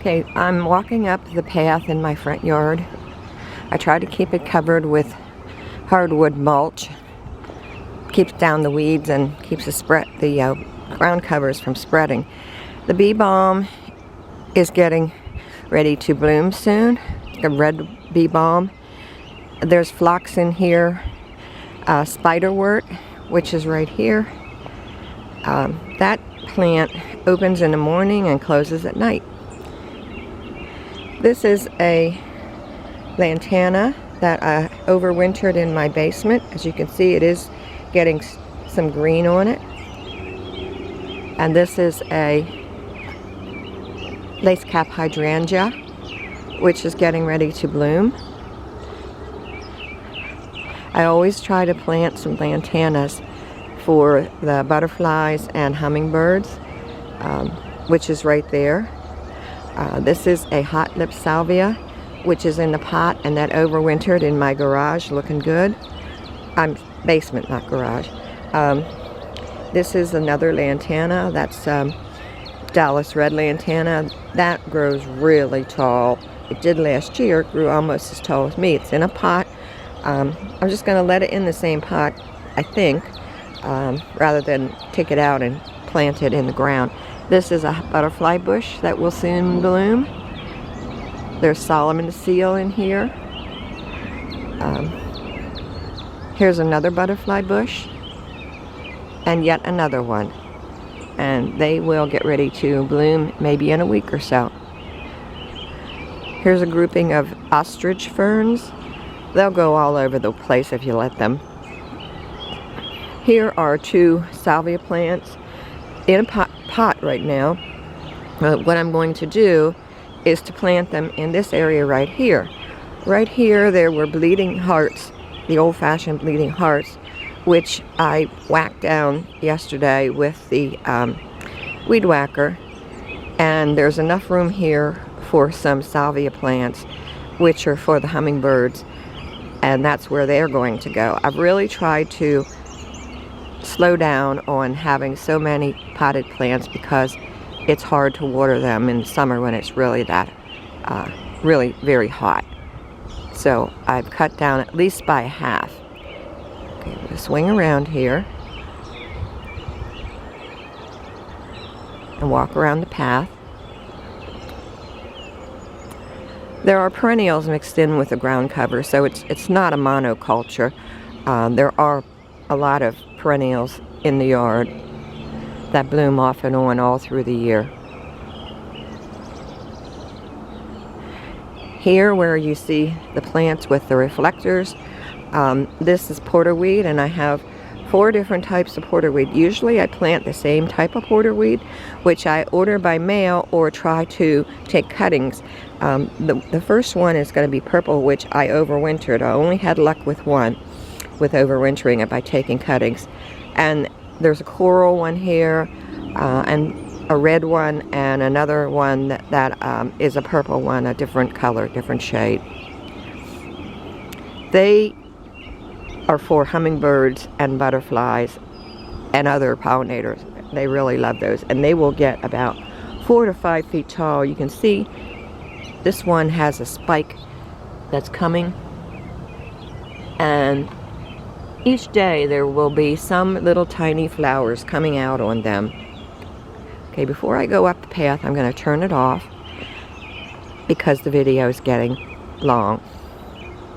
Okay, I'm walking up the path in my front yard. I try to keep it covered with hardwood mulch. Keeps down the weeds and keeps the ground covers from spreading. The bee balm is getting ready to bloom soon. The red bee balm. There's phlox in here. Spiderwort, which is right here. That plant opens in the morning and closes at night. This is a lantana that I overwintered in my basement. As you can see, it is getting some green on it. And this is a lace cap hydrangea, which is getting ready to bloom. I always try to plant some lantanas for the butterflies and hummingbirds, which is right there. This is a hot lip salvia, which is in the pot, and that overwintered in my garage, looking good. Basement, not garage. This is another lantana. That's Dallas red lantana. That grows really tall. It did last year. It grew almost as tall as me. It's in a pot. I'm just going to let it in the same pot, I think, rather than take it out and plant it in the ground. This is a butterfly bush that will soon bloom. There's Solomon seal in here. Here's another butterfly bush, and yet another one. And they will get ready to bloom maybe in a week or so. Here's a grouping of ostrich ferns. They'll go all over the place if you let them. Here are two salvia plants in a pot right now. What I'm going to do is to plant them in this area right here. Right here there were bleeding hearts, the old-fashioned bleeding hearts, which I whacked down yesterday with the weed whacker. And there's enough room here for some salvia plants, which are for the hummingbirds, and that's where they're going to go. I've really tried to slow down on having so many potted plants because it's hard to water them in the summer when it's really really very hot. So I've cut down at least by half. Okay, I'm going to swing around here and walk around the path. There are perennials mixed in with the ground cover, so it's not a monoculture. There are a lot of perennials in the yard that bloom off and on all through the year. Here where you see the plants with the reflectors, this is porterweed, and I have 4 different types of porterweed. Usually I plant the same type of porterweed, which I order by mail or try to take cuttings. The first one is going to be purple, which I overwintered. I only had luck with one, with overwintering it by taking cuttings. And there's a coral one here, and a red one, and another one that is a purple one, a different color, different shade. They are for hummingbirds and butterflies and other pollinators. They really love those, and they will get about 4 to 5 feet tall. You can see this one has a spike that's coming, and each day there will be some little tiny flowers coming out on them. Okay, before I go up the path, I'm going to turn it off because the video is getting long.